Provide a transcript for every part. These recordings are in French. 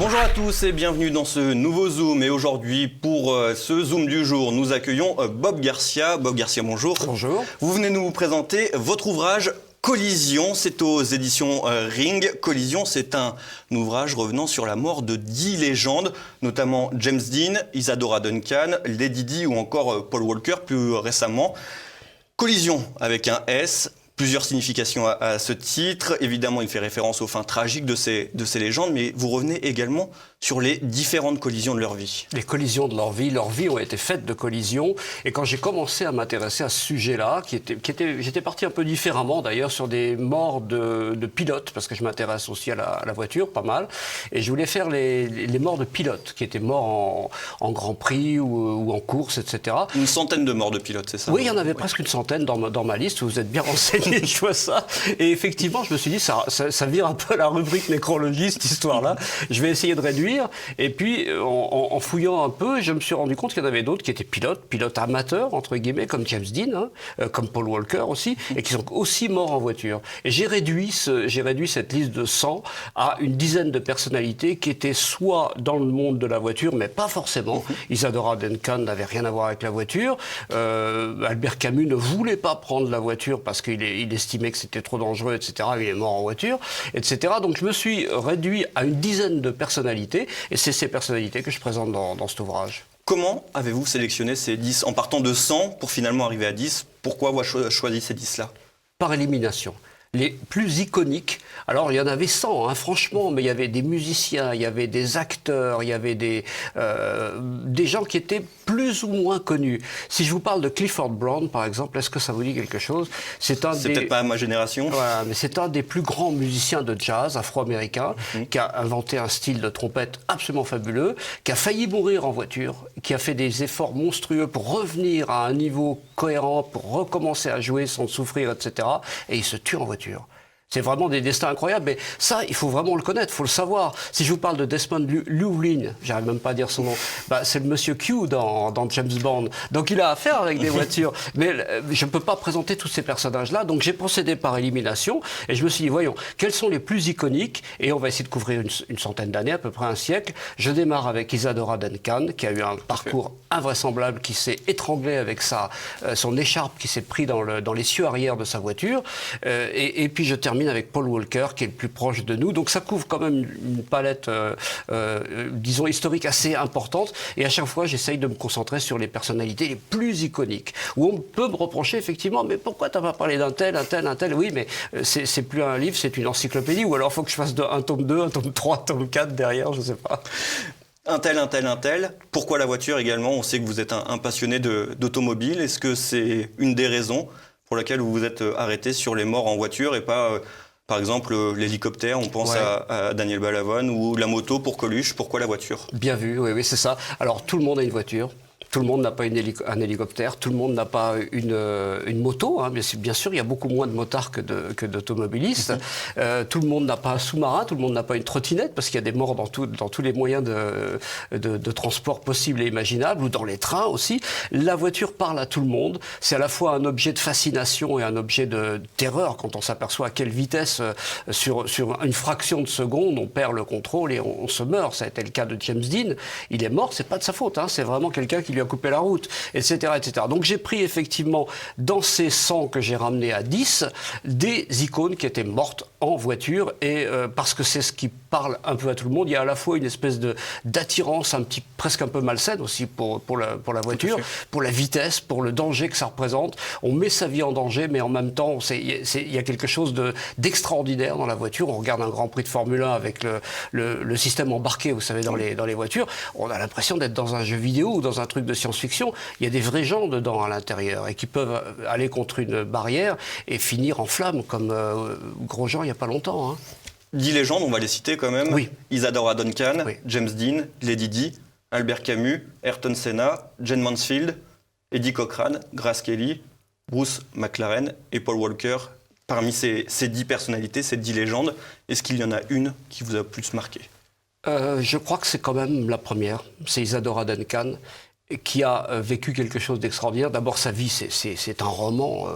Bonjour à tous et bienvenue dans ce nouveau Zoom. Et aujourd'hui, pour ce Zoom du jour, nous accueillons Bob Garcia. Bob Garcia, bonjour. Bonjour. Vous venez nous présenter votre ouvrage Collision. C'est aux éditions Ring. Collision, c'est un ouvrage revenant sur la mort de 10 légendes, notamment James Dean, Isadora Duncan, Lady Di ou encore Paul Walker plus récemment. Collision avec un S. Plusieurs significations à ce titre. Évidemment, il fait référence aux fins tragiques de ces légendes, mais vous revenez également sur les différentes collisions de leur vie. Les collisions de leur vie ont été faites de collisions. Et quand j'ai commencé à m'intéresser à ce sujet-là, j'étais parti un peu différemment d'ailleurs sur des morts de pilotes, parce que je m'intéresse aussi à la voiture, pas mal. Et je voulais faire les morts de pilotes, qui étaient morts en Grand Prix ou en course, etc. Une centaine de morts de pilotes, c'est ça? Oui, il y en avait presque une centaine dans ma liste. Vous êtes bien renseigné. Je vois ça. Et effectivement, je me suis dit, ça vire un peu à la rubrique nécrologie, cette histoire-là. Je vais essayer de réduire. Et puis, en fouillant un peu, je me suis rendu compte qu'il y en avait d'autres qui étaient pilotes amateurs, entre guillemets, comme James Dean, comme Paul Walker aussi, et qui sont aussi morts en voiture. Et j'ai réduit cette liste de 100 à une dizaine de personnalités qui étaient soit dans le monde de la voiture, mais pas forcément. Isadora Duncan n'avait rien à voir avec la voiture. Albert Camus ne voulait pas prendre la voiture parce qu'il estimait que c'était trop dangereux, etc. Il est mort en voiture, etc. Donc je me suis réduit à une dizaine de personnalités, et c'est ces personnalités que je présente dans cet ouvrage. Comment avez-vous sélectionné ces 10 en partant de 100 pour finalement arriver à 10? Pourquoi avoir choisi ces 10-là? Par élimination. Les plus iconiques, alors il y en avait 100, franchement, mais il y avait des musiciens, il y avait des acteurs, il y avait des gens qui étaient plus ou moins connus. Si je vous parle de Clifford Brown, par exemple, est-ce que ça vous dit quelque chose? C'est peut-être pas à ma génération. Voilà, mais c'est un des plus grands musiciens de jazz afro-américain, qui a inventé un style de trompette absolument fabuleux, qui a failli mourir en voiture, qui a fait des efforts monstrueux pour revenir à un niveau cohérent, pour recommencer à jouer sans souffrir, etc. Et il se tue en voiture. C'est vraiment des destins incroyables, mais ça, il faut vraiment le connaître, il faut le savoir. Si je vous parle de Desmond Llewellyn, j'arrive même pas à dire son nom, c'est le monsieur Q dans James Bond. Donc il a affaire avec des voitures, mais je ne peux pas présenter tous ces personnages-là, donc j'ai procédé par élimination, et je me suis dit, voyons, quels sont les plus iconiques, et on va essayer de couvrir une centaine d'années, à peu près un siècle. Je démarre avec Isadora Duncan, qui a eu un parcours invraisemblable, qui s'est étranglé avec son écharpe, qui s'est pris dans les cieux arrière de sa voiture, et puis je termine avec Paul Walker, qui est le plus proche de nous. Donc ça couvre quand même une palette, disons, historique assez importante. Et à chaque fois, j'essaye de me concentrer sur les personnalités les plus iconiques. Où on peut me reprocher, effectivement, mais pourquoi tu n'as pas parlé d'un tel, un tel, un tel? Oui, mais c'est plus un livre, c'est une encyclopédie. Ou alors, il faut que je fasse un tome 2, un tome 3, un tome 4 derrière, je ne sais pas. Un tel, un tel, un tel. Pourquoi la voiture également? On sait que vous êtes un passionné d'automobile. Est-ce que c'est une des raisons pour laquelle vous vous êtes arrêté sur les morts en voiture et pas, par exemple, l'hélicoptère, on pense à Daniel Balavoine, ou la moto pour Coluche? Pourquoi la voiture? Bien vu, oui, c'est ça. Alors, tout le monde a une voiture. Tout le monde n'a pas un hélicoptère, tout le monde n'a pas une moto, mais bien sûr, il y a beaucoup moins de motards que d'automobilistes. Tout le monde n'a pas un sous-marin, tout le monde n'a pas une trottinette, parce qu'il y a des morts dans tous les moyens de transport possibles et imaginables, ou dans les trains aussi. La voiture parle à tout le monde. C'est à la fois un objet de fascination et un objet de terreur, quand on s'aperçoit à quelle vitesse, sur une fraction de seconde, on perd le contrôle et on se meurt. Ça a été le cas de James Dean. Il est mort, c'est pas de sa faute, c'est vraiment quelqu'un qui lui a coupé la route, etc., etc. Donc j'ai pris effectivement, dans ces 100 que j'ai ramenés à 10, des icônes qui étaient mortes en voiture, et parce que c'est ce qui parle un peu à tout le monde. Il y a à la fois une espèce d'attirance presque un peu malsaine aussi pour la voiture, pour la vitesse, pour le danger que ça représente. On met sa vie en danger, mais en même temps, il y a quelque chose d'extraordinaire dans la voiture. On regarde un Grand Prix de Formule 1 avec le système embarqué, vous savez, dans les voitures. On a l'impression d'être dans un jeu vidéo ou dans un truc de science-fiction. Il y a des vrais gens dedans à l'intérieur et qui peuvent aller contre une barrière et finir en flammes, comme Grosjean il n'y a pas longtemps. 10 légendes, on va les citer quand même. Oui. Isadora Duncan, oui. James Dean, Lady Di, Albert Camus, Ayrton Senna, Jane Mansfield, Eddie Cochran, Grace Kelly, Bruce McLaren et Paul Walker. Parmi ces 10 personnalités, ces 10 légendes, est-ce qu'il y en a une qui vous a plus marqué? Je crois que c'est quand même la première. C'est Isadora Duncan. qui a vécu quelque chose d'extraordinaire. D'abord, sa vie, c'est un roman.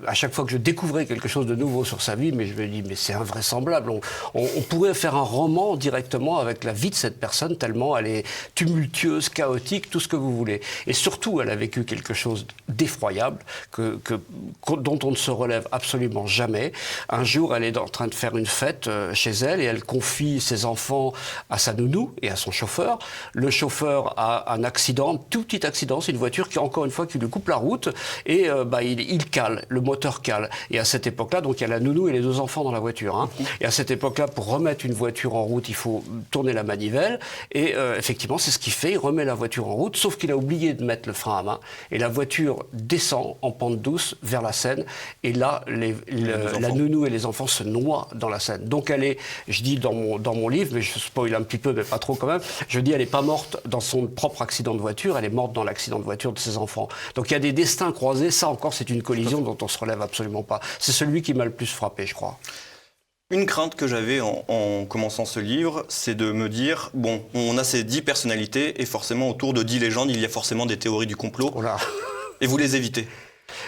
À chaque fois que je découvrais quelque chose de nouveau sur sa vie, mais je me dis, mais c'est invraisemblable. On pourrait faire un roman directement avec la vie de cette personne, tellement elle est tumultueuse, chaotique, tout ce que vous voulez. Et surtout, elle a vécu quelque chose d'effroyable, dont on ne se relève absolument jamais. Un jour, elle est en train de faire une fête chez elle et elle confie ses enfants à sa nounou et à son chauffeur. Le chauffeur a un accident, un tout petit accident, c'est une voiture qui, encore une fois, qui lui coupe la route et il cale, le moteur cale. Et à cette époque-là, donc il y a la nounou et les 2 enfants dans la voiture. Hein. Et à cette époque-là, pour remettre une voiture en route, il faut tourner la manivelle. Et effectivement, c'est ce qu'il fait, il remet la voiture en route, sauf qu'il a oublié de mettre le frein à main. Et la voiture descend en pente douce vers la Seine. Et là, la nounou et les enfants se noient dans la Seine. Donc elle est, je dis dans mon livre, mais je spoil un petit peu, mais pas trop quand même, je dis elle n'est pas morte dans son propre accident de voiture, elle est morte dans l'accident de voiture de ses enfants. Donc il y a des destins croisés, ça encore c'est une collision dont on ne se relève absolument pas. C'est celui qui m'a le plus frappé, je crois. Une crainte que j'avais en commençant ce livre, c'est de me dire, bon, on a ces 10 personnalités et forcément autour de 10 légendes, il y a forcément des théories du complot. Voilà. Et vous les évitez.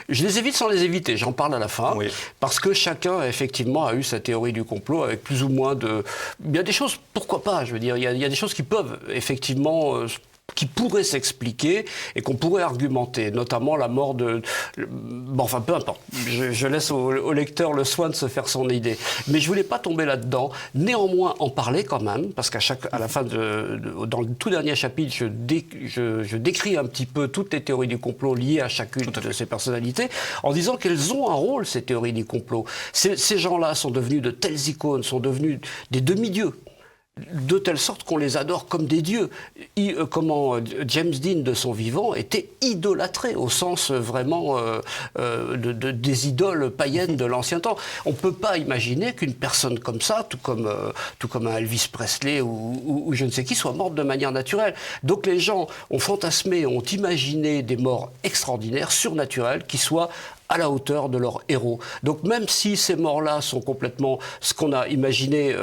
Je les évite sans les éviter, j'en parle à la fin, oui. Parce que chacun, effectivement, a eu sa théorie du complot avec plus ou moins de... Il y a des choses, pourquoi pas, je veux dire, il y a des choses qui peuvent, effectivement... qui pourrait s'expliquer et qu'on pourrait argumenter, notamment la mort de... Bon, enfin, peu importe. Je laisse au lecteur le soin de se faire son idée. Mais je voulais pas tomber là-dedans. Néanmoins, en parler quand même, parce à la fin dans le tout dernier chapitre, je décris un petit peu toutes les théories du complot liées à chacune de ces personnalités, en disant qu'elles ont un rôle, ces théories du complot. Ces gens-là sont devenus de telles icônes, sont devenus des demi-dieux. De telle sorte qu'on les adore comme des dieux. James Dean, de son vivant, était idolâtré, au sens vraiment des idoles païennes de l'ancien temps. On ne peut pas imaginer qu'une personne comme ça, tout comme un Elvis Presley ou je ne sais qui, soit morte de manière naturelle. Donc les gens ont fantasmé, ont imaginé des morts extraordinaires, surnaturelles, qui soient à la hauteur de leurs héros. Donc même si ces morts-là sont complètement ce qu'on a imaginé,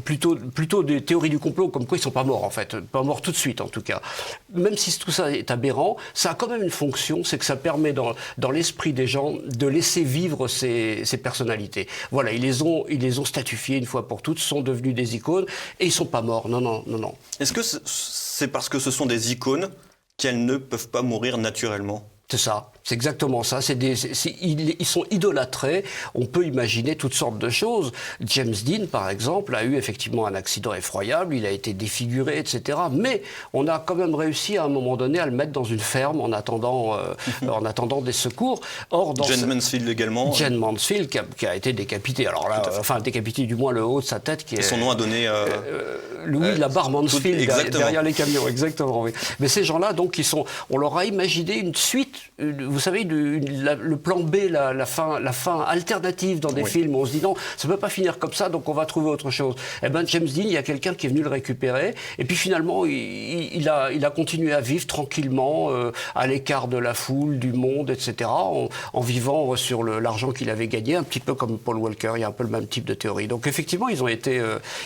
plutôt des théories du complot, comme quoi ils ne sont pas morts en fait, pas morts tout de suite en tout cas. Même si tout ça est aberrant, ça a quand même une fonction, c'est que ça permet dans l'esprit des gens de laisser vivre ces personnalités. Voilà, ils les ont statifiées une fois pour toutes, sont devenus des icônes et ils ne sont pas morts. Non. Est-ce que c'est parce que ce sont des icônes qu'elles ne peuvent pas mourir naturellement ? C'est ça, c'est exactement ça. Ils sont idolâtrés. On peut imaginer toutes sortes de choses. James Dean, par exemple, a eu effectivement un accident effroyable. Il a été défiguré, etc. Mais on a quand même réussi à un moment donné à le mettre dans une ferme en attendant des secours. Or, Jane Mansfield également. Jane Mansfield qui a été décapité. Alors là, enfin décapité du moins le haut de sa tête. Et son nom a donné. Louis Labarre Mansfield derrière les camions, exactement. Oui. Mais ces gens-là, donc, on leur a imaginé une suite. Vous savez, le plan B, la fin alternative dans des films, on se dit non, ça ne peut pas finir comme ça, donc on va trouver autre chose. Eh bien, James Dean, il y a quelqu'un qui est venu le récupérer, et puis finalement, il a continué à vivre tranquillement, à l'écart de la foule, du monde, etc., en vivant sur l'argent qu'il avait gagné, un petit peu comme Paul Walker, il y a un peu le même type de théorie. Donc effectivement, ils ont été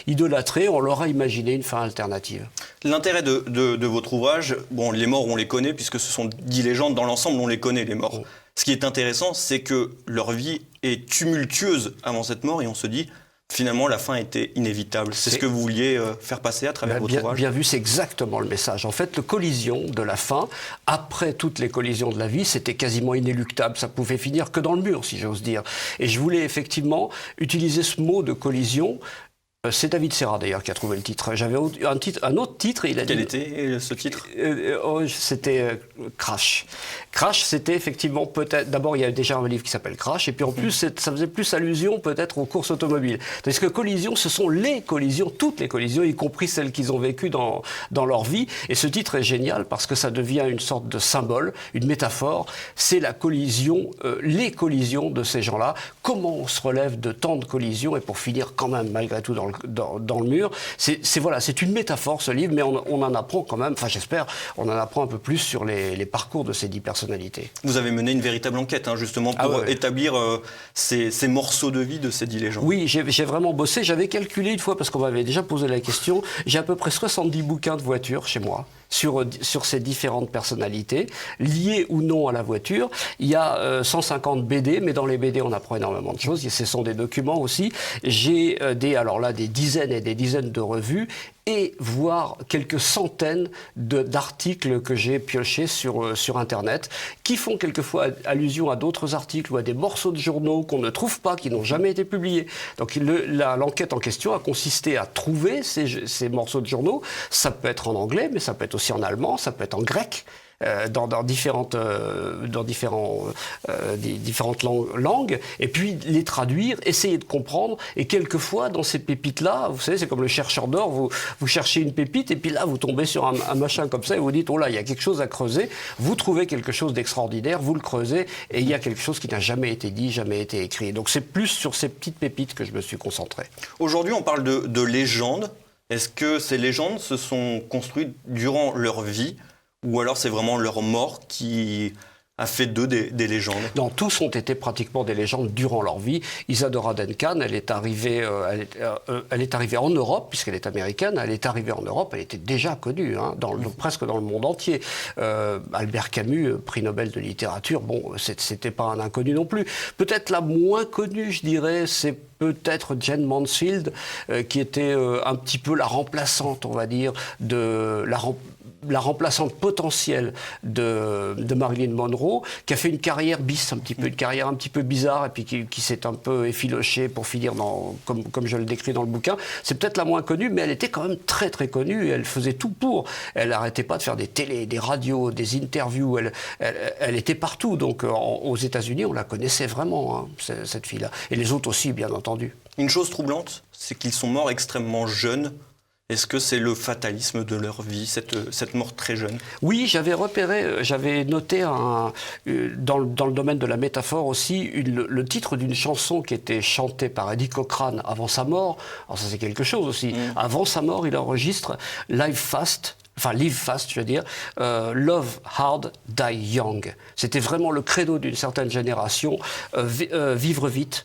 idolâtrés, on leur a imaginé une fin alternative. L'intérêt de votre ouvrage, bon, les morts, on les connaît, puisque ce sont 10 légendes, dans l'ensemble, on les connaît, les morts. Ce qui est intéressant, c'est que leur vie est tumultueuse avant cette mort, et on se dit, finalement, la fin était inévitable. C'est ce que vous vouliez faire passer à travers votre ouvrage. Bien vu, c'est exactement le message. En fait, la collision de la fin, après toutes les collisions de la vie, c'était quasiment inéluctable. Ça pouvait finir que dans le mur, si j'ose dire. Et je voulais effectivement utiliser ce mot de collision. C'est David Serra d'ailleurs qui a trouvé le titre. J'avais un autre titre. Et il a Quel était ce titre ? C'était Crash. Crash, c'était effectivement peut-être... D'abord, il y a déjà un livre qui s'appelle Crash, et puis en plus, ça faisait plus allusion peut-être aux courses automobiles. Tandis que collision, ce sont les collisions, toutes les collisions, y compris celles qu'ils ont vécues dans leur vie. Et ce titre est génial parce que ça devient une sorte de symbole, une métaphore. C'est la collision, les collisions de ces gens-là. Comment on se relève de tant de collisions, et pour finir quand même, malgré tout, dans le mur. C'est une métaphore, ce livre, mais on en apprend quand même, enfin j'espère, on en apprend un peu plus sur les parcours de ces 10 personnalités. Vous avez mené une véritable enquête, justement, pour établir ces morceaux de vie de ces 10 légendes. Oui, j'ai vraiment bossé. J'avais calculé une fois, parce qu'on m'avait déjà posé la question, j'ai à peu près 70 bouquins de voitures chez moi. sur ces différentes personnalités, liées ou non à la voiture. Il y a 150 BD, mais dans les BD, on apprend énormément de choses. Ce sont des documents aussi. J'ai des dizaines et des dizaines de revues et voire quelques centaines d'articles que j'ai piochés sur Internet, qui font quelquefois allusion à d'autres articles ou à des morceaux de journaux qu'on ne trouve pas, qui n'ont jamais été publiés. Donc l'enquête en question a consisté à trouver ces morceaux de journaux. Ça peut être en anglais, mais ça peut être aussi en allemand, ça peut être en grec. Dans différentes langues, et puis les traduire, essayer de comprendre, et quelquefois dans ces pépites-là, vous savez, c'est comme le chercheur d'or, vous cherchez une pépite, et puis là vous tombez sur un machin comme ça, et vous dites, oh là, il y a quelque chose à creuser, vous trouvez quelque chose d'extraordinaire, vous le creusez, et il y a quelque chose qui n'a jamais été dit, jamais été écrit. Donc c'est plus sur ces petites pépites que je me suis concentré. Aujourd'hui, on parle de légendes. Est-ce que ces légendes se sont construites durant leur vie ? Ou alors c'est vraiment leur mort qui a fait d'eux des légendes? Non, tous ont été pratiquement des légendes durant leur vie. Isadora Duncan, elle est arrivée en Europe, puisqu'elle est américaine, elle est arrivée en Europe, elle était déjà connue, presque dans le monde entier. Albert Camus, prix Nobel de littérature, bon, c'était pas un inconnu non plus. Peut-être la moins connue, je dirais, c'est peut-être Jane Mansfield, qui était un petit peu la remplaçante, on va dire, la remplaçante potentielle de Marilyn Monroe, qui a fait une carrière une carrière un petit peu bizarre, et puis qui s'est un peu effilochée pour finir comme je le décris dans le bouquin. C'est peut-être la moins connue, mais elle était quand même très très connue, et elle faisait tout pour. Elle n'arrêtait pas de faire des télés, des radios, des interviews, elle était partout. Donc aux États-Unis, on la connaissait vraiment, cette fille-là. Et les autres aussi, bien entendu. Une chose troublante, c'est qu'ils sont morts extrêmement jeunes. Est-ce que c'est le fatalisme de leur vie, cette mort très jeune? Oui, j'avais noté dans le domaine de la métaphore aussi le titre d'une chanson qui était chantée par Eddie Cochran avant sa mort. Alors ça c'est quelque chose aussi. Avant sa mort, il enregistre Live Fast, je veux dire, Love Hard, Die Young. C'était vraiment le credo d'une certaine génération, vivre vite,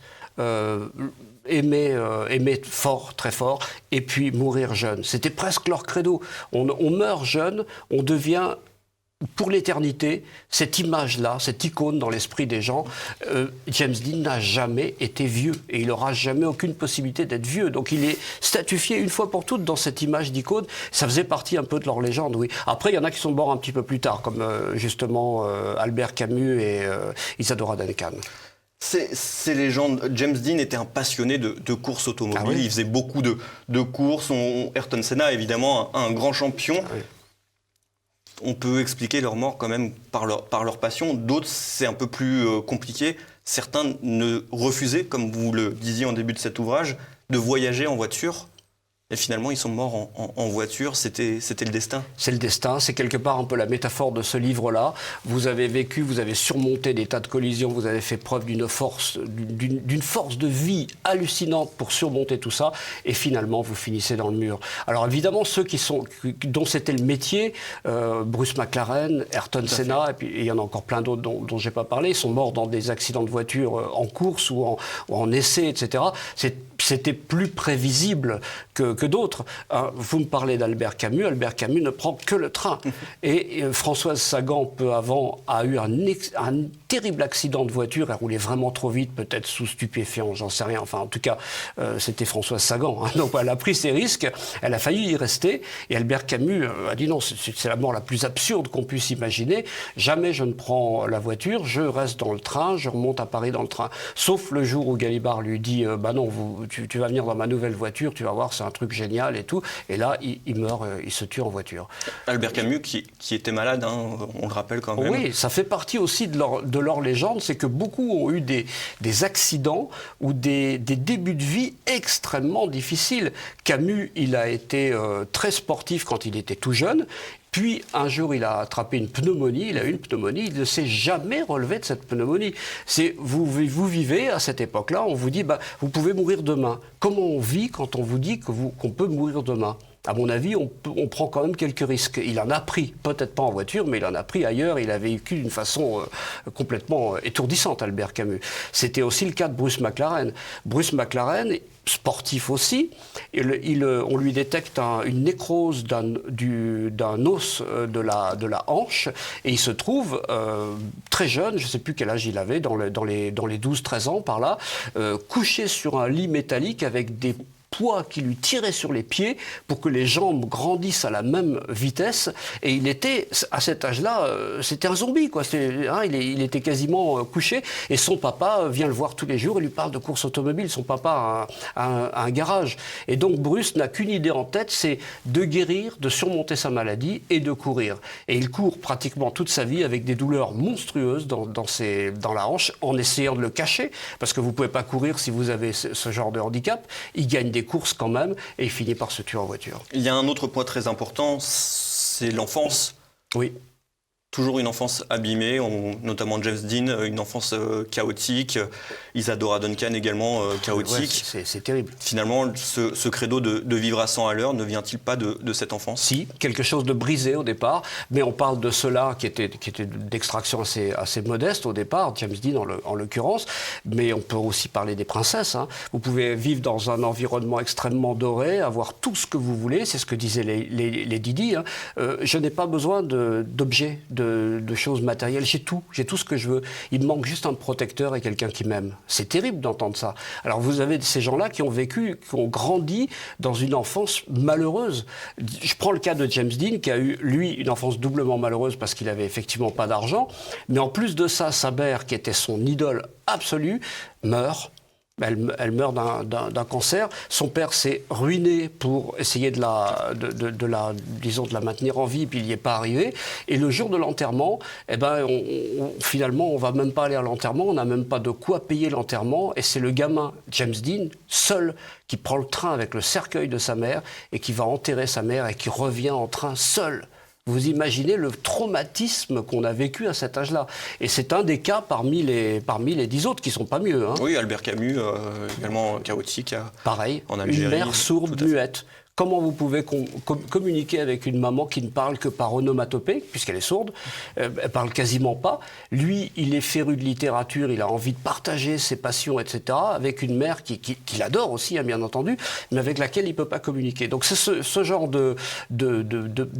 aimer fort, très fort, et puis mourir jeune. C'était presque leur credo. On meurt jeune, on devient pour l'éternité cette image-là, cette icône dans l'esprit des gens. James Dean n'a jamais été vieux, et il n'aura jamais aucune possibilité d'être vieux. Donc il est statufié une fois pour toutes dans cette image d'icône. Ça faisait partie un peu de leur légende, oui. Après, il y en a qui sont morts un petit peu plus tard, comme justement Albert Camus et Isadora Duncan. Ces légendes, James Dean était un passionné de courses automobiles. Ah oui. Il faisait beaucoup de courses. Ayrton Senna, évidemment, un grand champion. Ah oui. On peut expliquer leur mort quand même par leur passion. D'autres, c'est un peu plus compliqué. Certains ne refusaient, comme vous le disiez en début de cet ouvrage, de voyager en voiture. Et finalement, ils sont morts en voiture. C'était le destin. C'est le destin. C'est quelque part un peu la métaphore de ce livre-là. Vous avez vécu, vous avez surmonté des tas de collisions, vous avez fait preuve d'une force de vie hallucinante pour surmonter tout ça. Et finalement, vous finissez dans le mur. Alors évidemment, ceux dont c'était le métier, Bruce McLaren, Ayrton Senna, et puis il y en a encore plein d'autres dont je n'ai pas parlé, ils sont morts dans des accidents de voiture en course ou en essai, etc. C'était plus prévisible que d'autres. Vous me parlez d'Albert Camus. Albert Camus ne prend que le train. Et Françoise Sagan, peu avant, a eu un terrible accident de voiture. Elle roulait vraiment trop vite, peut-être sous stupéfiants, j'en sais rien. Enfin, en tout cas, c'était Françoise Sagan. Donc, elle a pris ses risques. Elle a failli y rester. Et Albert Camus a dit non, c'est la mort la plus absurde qu'on puisse imaginer. Jamais je ne prends la voiture. Je reste dans le train. Je remonte à Paris dans le train. Sauf le jour où Galibard lui dit bah non, tu vas venir dans ma nouvelle voiture. Tu vas voir, c'est un truc génial et tout. Et là, il meurt, il se tue en voiture. Albert Camus, qui était malade, on le rappelle quand même. Oui, ça fait partie aussi de leur légende, c'est que beaucoup ont eu des accidents ou des débuts de vie extrêmement difficiles. Camus, il a été très sportif quand il était tout jeune. Puis, un jour, il a attrapé une pneumonie, il a eu une pneumonie, il ne s'est jamais relevé de cette pneumonie. Vous vivez à cette époque-là, on vous dit, vous pouvez mourir demain. Comment on vit quand on vous dit qu'on peut mourir demain ? À mon avis, on prend quand même quelques risques. Il en a pris, peut-être pas en voiture, mais il en a pris ailleurs. Il a vécu d'une façon complètement étourdissante, Albert Camus. C'était aussi le cas de Bruce McLaren. Bruce McLaren, sportif aussi, on lui détecte une nécrose d'un os de la hanche, et il se trouve très jeune, je ne sais plus quel âge il avait, dans les 12-13 ans par là, couché sur un lit métallique avec des poids qui lui tirait sur les pieds pour que les jambes grandissent à la même vitesse. Et il était, à cet âge-là, c'était un zombie, quoi. Il était quasiment couché. Et son papa vient le voir tous les jours et lui parle de course automobile. Son papa a un garage. Et donc Bruce n'a qu'une idée en tête, c'est de guérir, de surmonter sa maladie et de courir. Et il court pratiquement toute sa vie avec des douleurs monstrueuses dans la hanche, en essayant de le cacher, parce que vous ne pouvez pas courir si vous avez ce genre de handicap. Il gagne des courses quand même, et il finit par se tuer en voiture. Il y a un autre point très important, c'est l'enfance. Oui. Toujours une enfance abîmée, notamment James Dean, une enfance chaotique, Isadora Duncan également chaotique. Ouais, c'est terrible. Finalement, ce credo de vivre à 100 à l'heure ne vient-il pas de cette enfance? Si, quelque chose de brisé au départ, mais on parle de ceux-là qui étaient d'extraction assez modeste au départ, James Dean en l'occurrence, mais on peut aussi parler des princesses. Hein. Vous pouvez vivre dans un environnement extrêmement doré, avoir tout ce que vous voulez, c'est ce que disaient les Didi. Hein. Je n'ai pas besoin d'objets, de choses matérielles, j'ai tout ce que je veux. Il me manque juste un protecteur et quelqu'un qui m'aime. C'est terrible d'entendre ça. Alors vous avez ces gens-là qui ont grandi dans une enfance malheureuse. Je prends le cas de James Dean qui a eu, lui, une enfance doublement malheureuse parce qu'il avait effectivement pas d'argent, mais en plus de ça, sa mère, qui était son idole absolue, meurt. Elle meurt d'un cancer. Son père s'est ruiné pour essayer de la maintenir en vie, puis il n'y est pas arrivé. Et le jour de l'enterrement, finalement, on ne va même pas aller à l'enterrement, on n'a même pas de quoi payer l'enterrement. Et c'est le gamin, James Dean, seul, qui prend le train avec le cercueil de sa mère et qui va enterrer sa mère et qui revient en train seul. Vous imaginez le traumatisme qu'on a vécu à cet âge-là. Et c'est un des cas parmi les 10 autres qui ne sont pas mieux. Hein. Oui, Albert Camus, également chaotique. Pareil, en Algérie, une mère sourde, muette. Comment vous pouvez communiquer avec une maman qui ne parle que par onomatopée, puisqu'elle est sourde, elle parle quasiment pas. Lui, il est féru de littérature, il a envie de partager ses passions, etc., avec une mère qu'il adore aussi, hein, bien entendu, mais avec laquelle il ne peut pas communiquer. Donc c'est ce genre de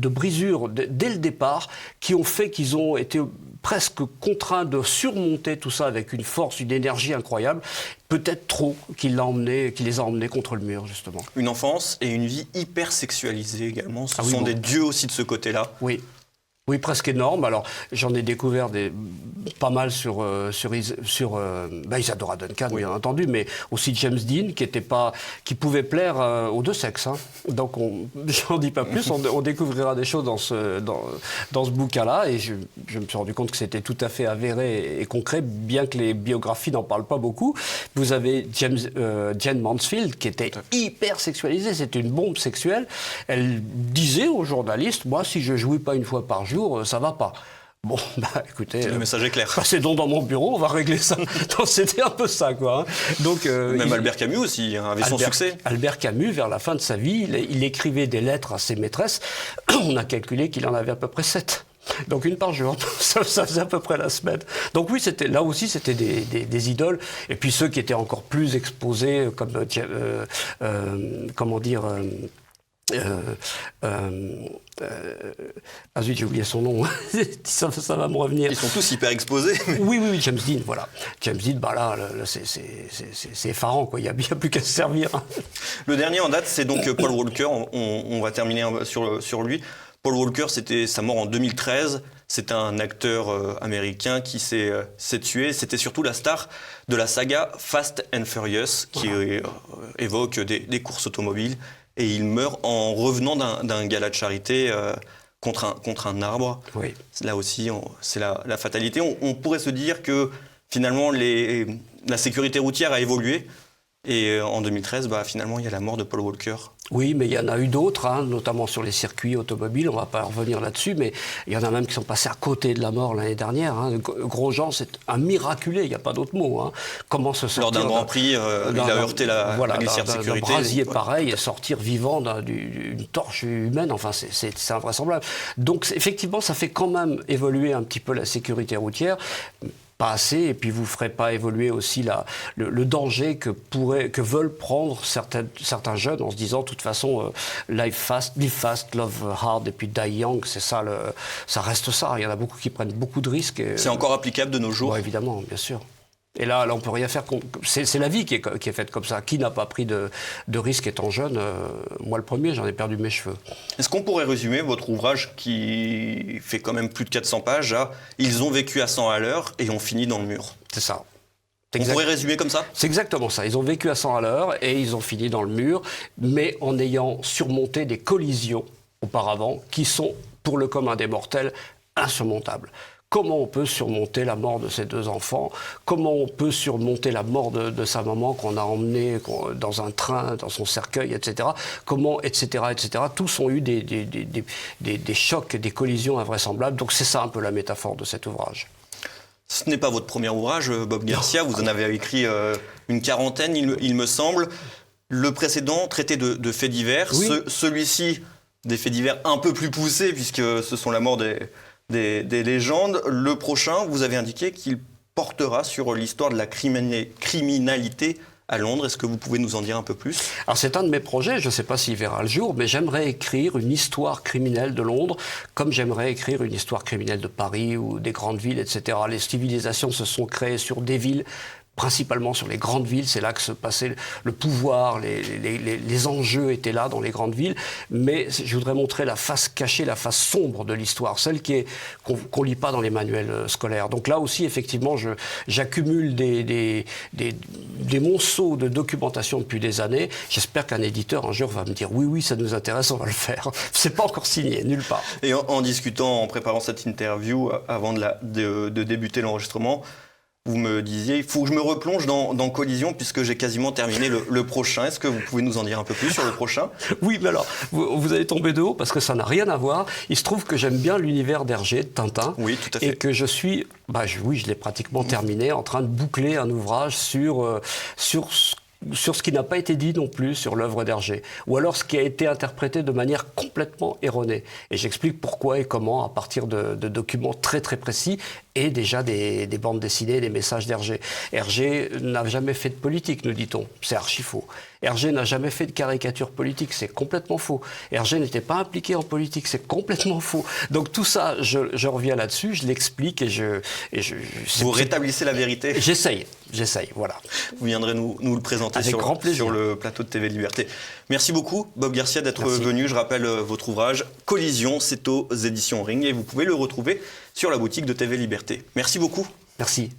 brisures dès le départ qui ont fait qu'ils ont été presque contraints de surmonter tout ça avec une force, une énergie incroyable, peut-être trop, qui les a emmenés contre le mur, justement. Une enfance et une vie hyper sexualisée également, ce sont des dieux aussi de ce côté-là. Oui. Oui, presque énorme. Alors, j'en ai découvert pas mal sur Isadora Duncan, oui, bien entendu, mais aussi James Dean, qui pouvait plaire aux deux sexes. Hein. Donc, j'en dis pas plus. On découvrira des choses dans ce bouquin-là, et je me suis rendu compte que c'était tout à fait avéré et concret, bien que les biographies n'en parlent pas beaucoup. Vous avez Jane Mansfield, qui était hyper sexualisée. C'était une bombe sexuelle. Elle disait aux journalistes, moi, si je jouis pas une fois par jour, ça va pas. Bon, écoutez... Le message est clair. Passez donc dans mon bureau, on va régler ça. Donc, c'était un peu ça, quoi. Donc, même Albert Camus aussi avait son succès. Albert Camus, vers la fin de sa vie, il écrivait des lettres à ses maîtresses. On a calculé qu'il en avait à peu près 7. Donc une par jour, ça faisait à peu près la semaine. Donc oui, là aussi, c'était des idoles. Et puis ceux qui étaient encore plus exposés, comme comment dire... zut, j'ai oublié son nom. ça va me revenir. Ils sont tous hyper exposés. Oui, James Dean, voilà. James Dean, là c'est effarant, quoi. Il n'y a plus qu'à se servir. Le dernier en date, c'est donc Paul Walker. On va terminer sur lui. Paul Walker, c'était sa mort en 2013. C'est un acteur américain qui s'est tué. C'était surtout la star de la saga Fast and Furious, qui évoque des courses automobiles. Et il meurt en revenant d'un gala de charité contre un arbre. Oui. Là aussi, c'est la fatalité. On pourrait se dire que finalement, la sécurité routière a évolué. Et en 2013, finalement, il y a la mort de Paul Walker. Oui, mais il y en a eu d'autres, notamment sur les circuits automobiles. On ne va pas revenir là-dessus, mais il y en a même qui sont passés à côté de la mort l'année dernière. Grosjean, c'est un miraculé, il n'y a pas d'autre mot. Comment se sortir... Lors d'un Grand Prix, il a heurté la glissière de sécurité. Un brasier pareil, et sortir vivant d'une torche humaine, enfin, c'est invraisemblable. Donc, effectivement, ça fait quand même évoluer un petit peu la sécurité routière. Pas assez, et puis vous ne ferez pas évoluer aussi le danger que veulent prendre certains jeunes en se disant de toute façon live fast, love hard et puis die young, c'est ça, ça reste ça. Il y en a beaucoup qui prennent beaucoup de risques. C'est encore applicable de nos jours? Ouais, évidemment, bien sûr. Et là, on ne peut rien faire. C'est la vie qui est faite comme ça. Qui n'a pas pris de risques étant jeune? Moi, le premier, j'en ai perdu mes cheveux. Est-ce qu'on pourrait résumer votre ouvrage qui fait quand même plus de 400 pages à « Ils ont vécu à 100 à l'heure et ont fini dans le mur ». C'est ça. On pourrait résumer comme ça? C'est exactement ça. Ils ont vécu à 100 à l'heure et ils ont fini dans le mur, mais en ayant surmonté des collisions auparavant qui sont, pour le commun des mortels, insurmontables. Comment on peut surmonter la mort de ses 2 enfants? Comment on peut surmonter la mort de sa maman qu'on a emmenée dans un train, dans son cercueil, etc. Comment, etc., etc. Tous ont eu des chocs, des collisions invraisemblables. Donc c'est ça un peu la métaphore de cet ouvrage. Ce n'est pas votre premier ouvrage, Bob Garcia. Vous en avez écrit une quarantaine, il me semble. Le précédent traitait de faits divers. Oui. Celui-ci, des faits divers un peu plus poussés, puisque ce sont la mort des légendes. Le prochain, vous avez indiqué qu'il portera sur l'histoire de la criminalité à Londres. Est-ce que vous pouvez nous en dire un peu plus? Alors c'est un de mes projets, je ne sais pas s'il verra le jour, mais j'aimerais écrire une histoire criminelle de Londres, comme j'aimerais écrire une histoire criminelle de Paris ou des grandes villes, etc. Les civilisations se sont créées sur des villes, principalement sur les grandes villes, c'est là que se passait le pouvoir, les enjeux étaient là dans les grandes villes, mais je voudrais montrer la face cachée, la face sombre de l'histoire, celle qu'on lit pas dans les manuels scolaires. Donc là aussi, effectivement, j'accumule des monceaux de documentation depuis des années. J'espère qu'un éditeur un jour va me dire oui, ça nous intéresse, on va le faire. C'est pas encore signé, nulle part. Et en discutant, en préparant cette interview, avant de débuter l'enregistrement, vous me disiez, il faut que je me replonge dans Collision puisque j'ai quasiment terminé le prochain. Est-ce que vous pouvez nous en dire un peu plus sur le prochain? Oui, mais alors, vous allez tomber de haut parce que ça n'a rien à voir. Il se trouve que j'aime bien l'univers d'Hergé, de Tintin. Oui, tout à fait. Et que je suis, je l'ai pratiquement terminé, en train de boucler un ouvrage sur ce qui n'a pas été dit non plus sur l'œuvre d'Hergé, ou alors ce qui a été interprété de manière complètement erronée. Et j'explique pourquoi et comment à partir de documents très très précis et déjà des bandes dessinées, des messages d'Hergé. Hergé n'a jamais fait de politique, nous dit-on. C'est archi faux. Hergé n'a jamais fait de caricature politique, c'est complètement faux. Hergé n'était pas impliqué en politique, c'est complètement faux. Donc tout ça, je reviens là-dessus, je l'explique Vous rétablissez la vérité? J'essaye, voilà. Vous viendrez nous le présenter sur le plateau de TV Liberté. Merci beaucoup, Bob Garcia, d'être venu. Je rappelle votre ouvrage Collision, c'est aux éditions Ring et vous pouvez le retrouver sur la boutique de TV Liberté. Merci beaucoup. Merci.